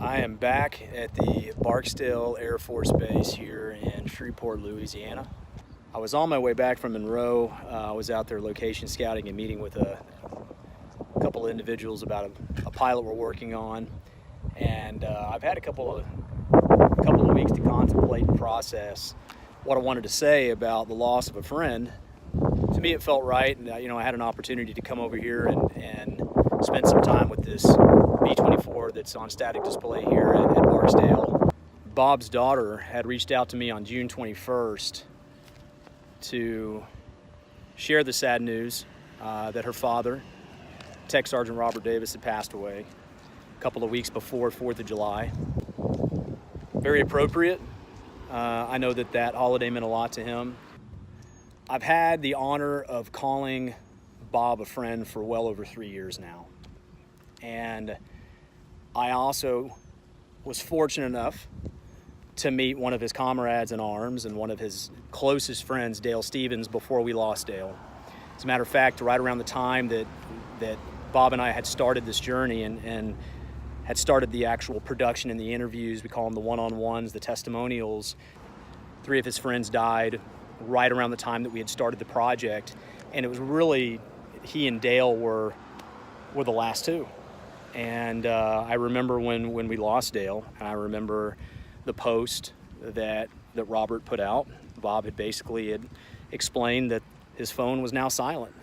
I am back at the Barksdale Air Force Base here in Shreveport, Louisiana. I was on my way back from Monroe. I was out there location scouting and meeting with a couple of individuals about a pilot we're working on. And I've had a couple of weeks to contemplate and process what I wanted to say about the loss of a friend. To me, it felt right, and I had an opportunity to come over here and spend some time with this B-24 that's on static display here at Barksdale. Bob's daughter had reached out to me on June 21st to share the sad news that her father, Tech Sergeant Robert Davis, had passed away a couple of weeks before 4th of July. Very appropriate. I know that holiday meant a lot to him. I've had the honor of calling Bob a friend for well over 3 years now. And I also was fortunate enough to meet one of his comrades in arms and one of his closest friends, Dale Stevens, before we lost Dale. As a matter of fact, right around the time that Bob and I had started this journey and had started the actual production and the interviews, we call them the one-on-ones, the testimonials, 3 of his friends died right around the time that we had started the project. And it was really, he and Dale were the last 2. And I remember when we lost Dale, and I remember the post that Robert put out. Bob had basically explained that his phone was now silent,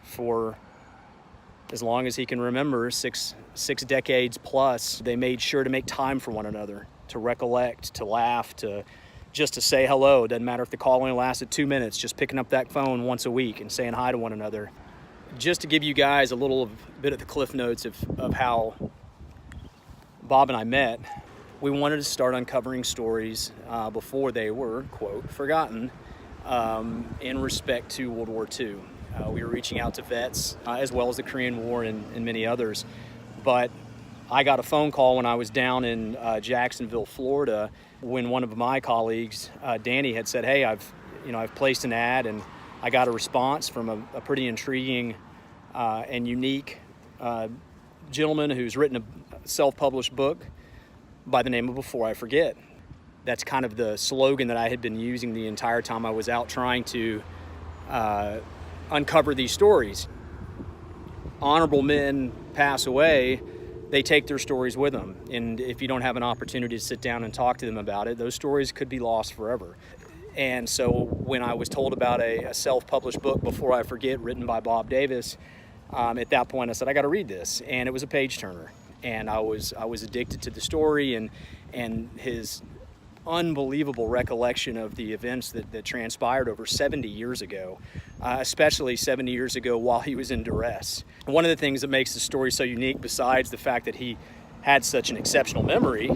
for as long as he can remember, six decades plus. They made sure to make time for one another, to recollect, to laugh, just to say hello. It doesn't matter if the call only lasted 2 minutes, just picking up that phone once a week and saying hi to one another. Just to give you guys a little bit of the cliff notes of how Bob and I met, we wanted to start uncovering stories before they were, quote, forgotten in respect to World War II. We were reaching out to vets as well as the Korean War and many others. But I got a phone call when I was down in Jacksonville, Florida, when one of my colleagues, Danny, had said, hey, I've placed an ad and I got a response from a pretty intriguing and unique gentleman who's written a self-published book by the name of Before I Forget. That's kind of the slogan that I had been using the entire time I was out trying to uncover these stories. Honorable men pass away, they take their stories with them. And if you don't have an opportunity to sit down and talk to them about it, those stories could be lost forever. And so when I was told about a self-published book, Before I Forget, written by Bob Davis, at that point I said, I got to read this. And it was a page turner. And I was addicted to the story and his unbelievable recollection of the events that transpired over 70 years ago, especially 70 years ago while he was in duress. One of the things that makes the story so unique, besides the fact that he had such an exceptional memory,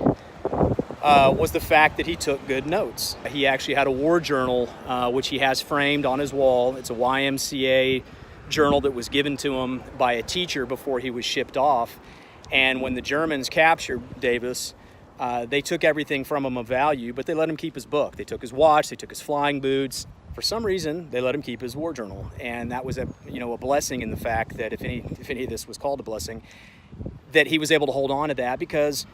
was the fact that he took good notes. He actually had a war journal, which he has framed on his wall. It's a YMCA journal that was given to him by a teacher before he was shipped off. And when the Germans captured Davis, they took everything from him of value, but they let him keep his book. They took his watch, they took his flying boots. For some reason, they let him keep his war journal. And that was a blessing in the fact that if any of this was called a blessing, that he was able to hold on to that because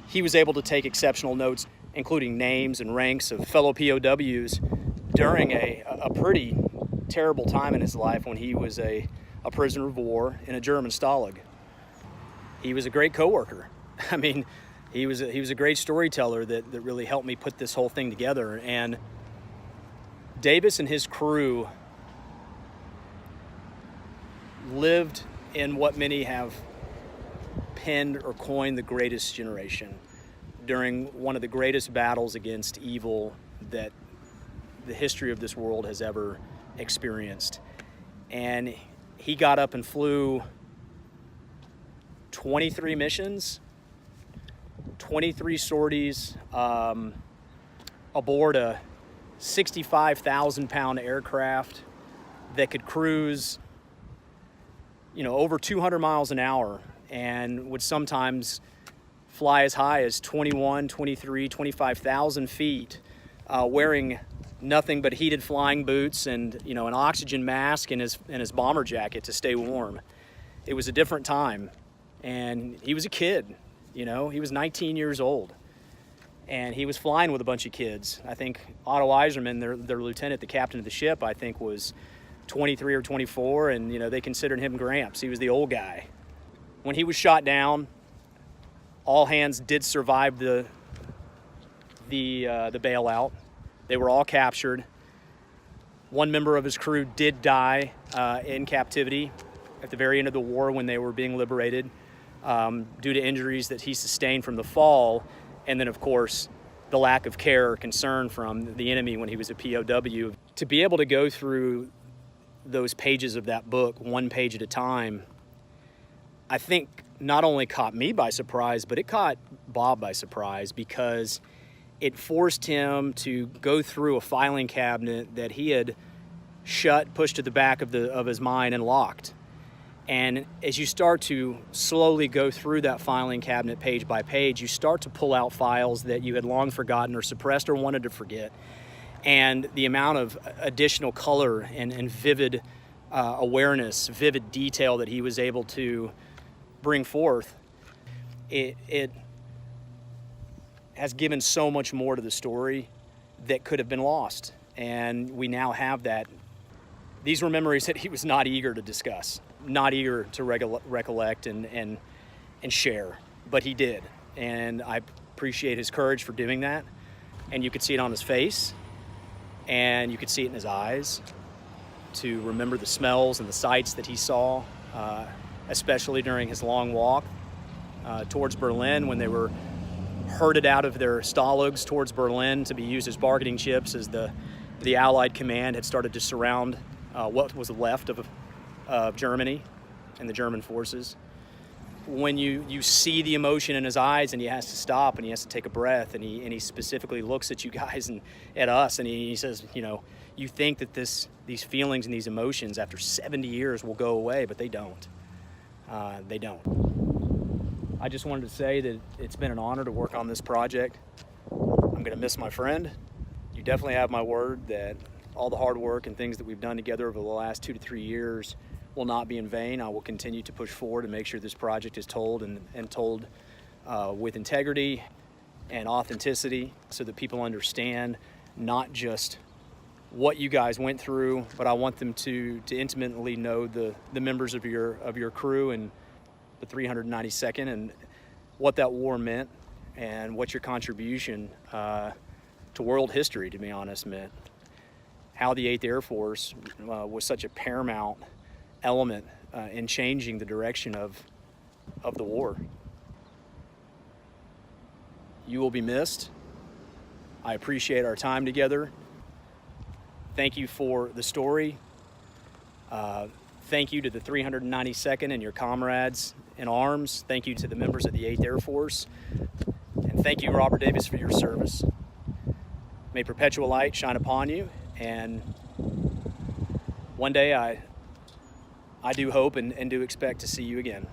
he was able to take exceptional notes, including names and ranks of fellow POWs during a pretty terrible time in his life when he was a prisoner of war in a German stalag. He was a great coworker. I mean, he was a great storyteller that really helped me put this whole thing together. And Davis and his crew lived in what many have penned or coined the greatest generation during one of the greatest battles against evil that the history of this world has ever experienced. And he got up and flew 23 missions, 23 sorties aboard a 65,000-pound aircraft that could cruise, over 200 miles an hour and would sometimes fly as high as 21, 23, 25,000 feet, wearing nothing but heated flying boots and an oxygen mask and his bomber jacket to stay warm. It was a different time. And he was a kid, you know, he was 19 years old. And he was flying with a bunch of kids. I think Otto Eiserman, their lieutenant, the captain of the ship, I think was 23 or 24, and you know, they considered him Gramps. He was the old guy. When he was shot down, all hands did survive the bailout. They were all captured. One member of his crew did die in captivity at the very end of the war when they were being liberated due to injuries that he sustained from the fall. And then, of course, the lack of care or concern from the enemy when he was a POW. To be able to go through those pages of that book, one page at a time, I think not only caught me by surprise, but it caught Bob by surprise, because it forced him to go through a filing cabinet that he had shut, pushed to the back of his mind and locked. And as you start to slowly go through that filing cabinet page by page, you start to pull out files that you had long forgotten or suppressed or wanted to forget. And the amount of additional color and vivid awareness, vivid detail that he was able to bring forth, it has given so much more to the story that could have been lost. And we now have that. These were memories that he was not eager to discuss, not eager to recollect and share, but he did. And I appreciate his courage for doing that. And you could see it on his face, and you could see it in his eyes, to remember the smells and the sights that he saw, especially during his long walk towards Berlin, when they were herded out of their Stahlugs towards Berlin to be used as bargaining chips as the Allied command had started to surround what was left of Germany and the German forces. When you see the emotion in his eyes, and he has to stop and he has to take a breath, and he specifically looks at you guys and at us, and he says, you know, you think that these feelings and these emotions after 70 years will go away, but they don't. They don't. I just wanted to say that it's been an honor to work on this project. I'm gonna miss my friend. You definitely have my word that all the hard work and things that we've done together over the last 2 to 3 years will not be in vain. I will continue to push forward and make sure this project is told and told with integrity and authenticity, so that people understand not just what you guys went through, but I want them to intimately know the members of your crew and the 392nd, and what that war meant, and what your contribution to world history, to be honest, meant. How the 8th Air Force was such a paramount element in changing the direction of the war. You will be missed. I appreciate our time together. Thank you for the story. Thank you to the 392nd and your comrades in arms. Thank you to the members of the 8th Air Force. And thank you, Robert Davis, for your service. May perpetual light shine upon you. And one day I do hope and do expect to see you again.